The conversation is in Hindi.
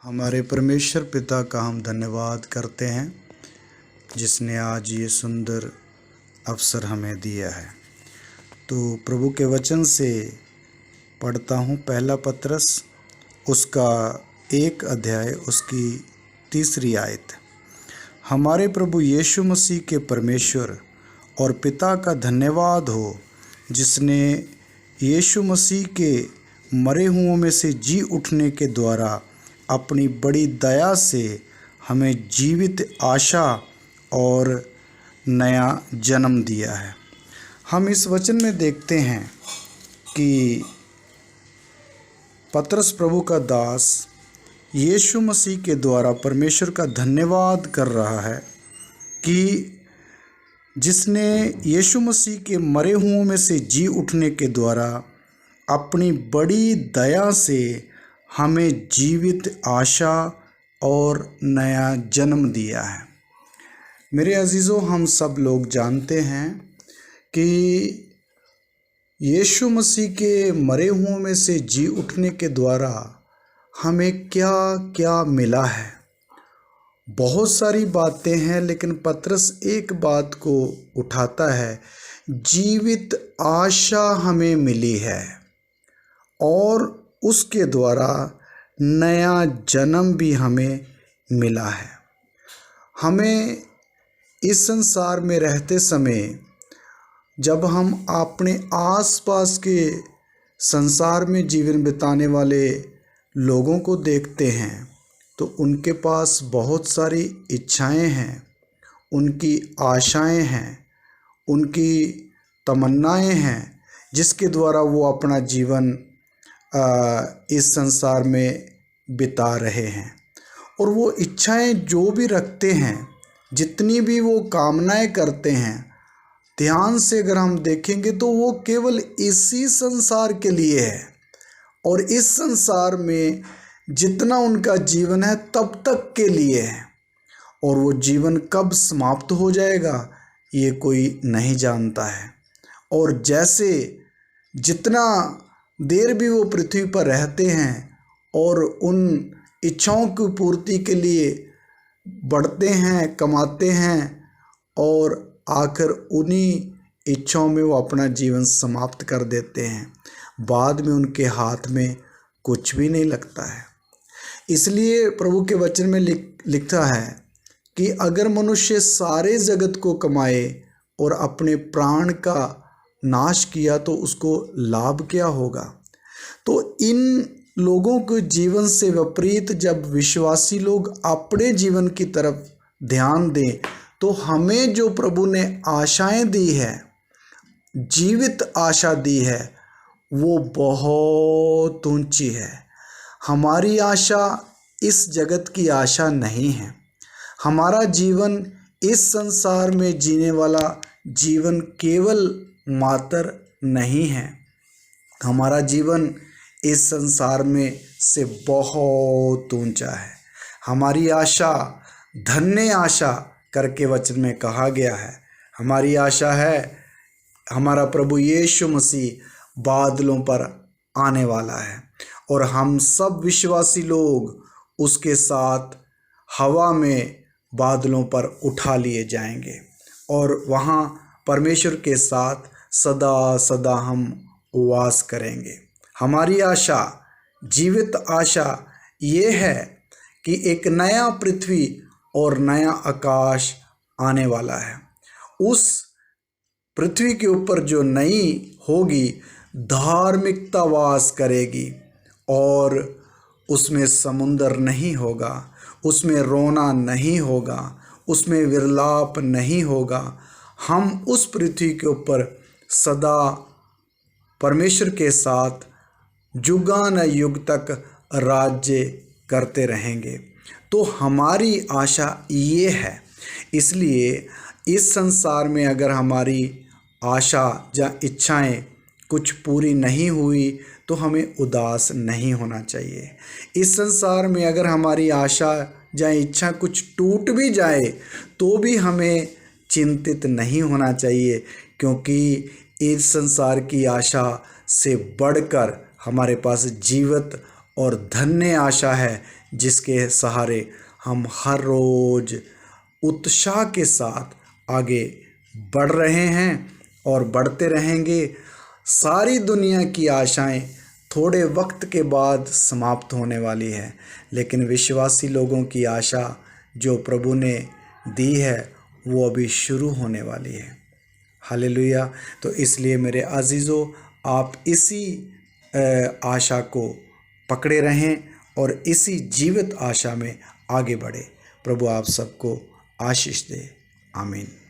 हमारे परमेश्वर पिता का हम धन्यवाद करते हैं जिसने आज ये सुंदर अवसर हमें दिया है। तो प्रभु के वचन से पढ़ता हूँ पहला पतरस उसका 1 अध्याय उसकी 3 आयत। हमारे प्रभु यीशु मसीह के परमेश्वर और पिता का धन्यवाद हो जिसने यीशु मसीह के मरे हुओं में से जी उठने के द्वारा अपनी बड़ी दया से हमें जीवित आशा और नया जन्म दिया है। हम इस वचन में देखते हैं कि पतरस प्रभु का दास यीशु मसीह के द्वारा परमेश्वर का धन्यवाद कर रहा है कि जिसने यीशु मसीह के मरे हुओं में से जी उठने के द्वारा अपनी बड़ी दया से हमें जीवित आशा और नया जन्म दिया है। मेरे अजीज़ों, हम सब लोग जानते हैं कि यीशु मसीह के मरे हुओं में से जी उठने के द्वारा हमें क्या क्या मिला है। बहुत सारी बातें हैं, लेकिन पतरस एक बात को उठाता है, जीवित आशा हमें मिली है और उसके द्वारा नया जन्म भी हमें मिला है। हमें इस संसार में रहते समय जब हम अपने आसपास के संसार में जीवन बिताने वाले लोगों को देखते हैं तो उनके पास बहुत सारी इच्छाएं हैं, उनकी आशाएं हैं, उनकी तमन्नाएं हैं जिसके द्वारा वो अपना जीवन इस संसार में बिता रहे हैं। और वो इच्छाएं जो भी रखते हैं, जितनी भी वो कामनाएं करते हैं, ध्यान से अगर हम देखेंगे तो वो केवल इसी संसार के लिए है और इस संसार में जितना उनका जीवन है तब तक के लिए है और वो जीवन कब समाप्त हो जाएगा ये कोई नहीं जानता है। और जैसे जितना देर भी वो पृथ्वी पर रहते हैं और उन इच्छाओं की पूर्ति के लिए बढ़ते हैं, कमाते हैं और आखिर उन्हीं इच्छाओं में वो अपना जीवन समाप्त कर देते हैं। बाद में उनके हाथ में कुछ भी नहीं लगता है। इसलिए प्रभु के वचन में लिखा है कि अगर मनुष्य सारे जगत को कमाए और अपने प्राण का नाश किया तो उसको लाभ क्या होगा। तो इन लोगों के जीवन से विपरीत जब विश्वासी लोग अपने जीवन की तरफ ध्यान दें तो हमें जो प्रभु ने आशाएं दी है, जीवित आशा दी है, वो बहुत ऊंची है। हमारी आशा इस जगत की आशा नहीं है। हमारा जीवन इस संसार में जीने वाला जीवन केवल मात्र नहीं है। हमारा जीवन इस संसार में से बहुत ऊंचा है। हमारी आशा धन्य आशा करके वचन में कहा गया है। हमारी आशा है हमारा प्रभु यीशु मसीह बादलों पर आने वाला है और हम सब विश्वासी लोग उसके साथ हवा में बादलों पर उठा लिए जाएंगे और वहाँ परमेश्वर के साथ सदा सदा हम वास करेंगे। हमारी आशा, जीवित आशा ये है कि एक नया पृथ्वी और नया आकाश आने वाला है। उस पृथ्वी के ऊपर जो नई होगी धार्मिकता वास करेगी और उसमें समुंदर नहीं होगा, उसमें रोना नहीं होगा, उसमें विलाप नहीं होगा। हम उस पृथ्वी के ऊपर सदा परमेश्वर के साथ जुगान युग तक राज्य करते रहेंगे। तो हमारी आशा ये है। इसलिए इस संसार में अगर हमारी आशा या इच्छाएं कुछ पूरी नहीं हुई तो हमें उदास नहीं होना चाहिए। इस संसार में अगर हमारी आशा या इच्छा कुछ टूट भी जाए तो भी हमें चिंतित नहीं होना चाहिए, क्योंकि इस संसार की आशा से बढ़कर हमारे पास जीवित और धन्य आशा है जिसके सहारे हम हर रोज़ उत्साह के साथ आगे बढ़ रहे हैं और बढ़ते रहेंगे। सारी दुनिया की आशाएं थोड़े वक्त के बाद समाप्त होने वाली है, लेकिन विश्वासी लोगों की आशा जो प्रभु ने दी है वो अभी शुरू होने वाली है। हालेलुया। तो इसलिए मेरे अजीज़ों, आप इसी आशा को पकड़े रहें और इसी जीवित आशा में आगे बढ़े। प्रभु आप सबको आशीष दे। आमीन।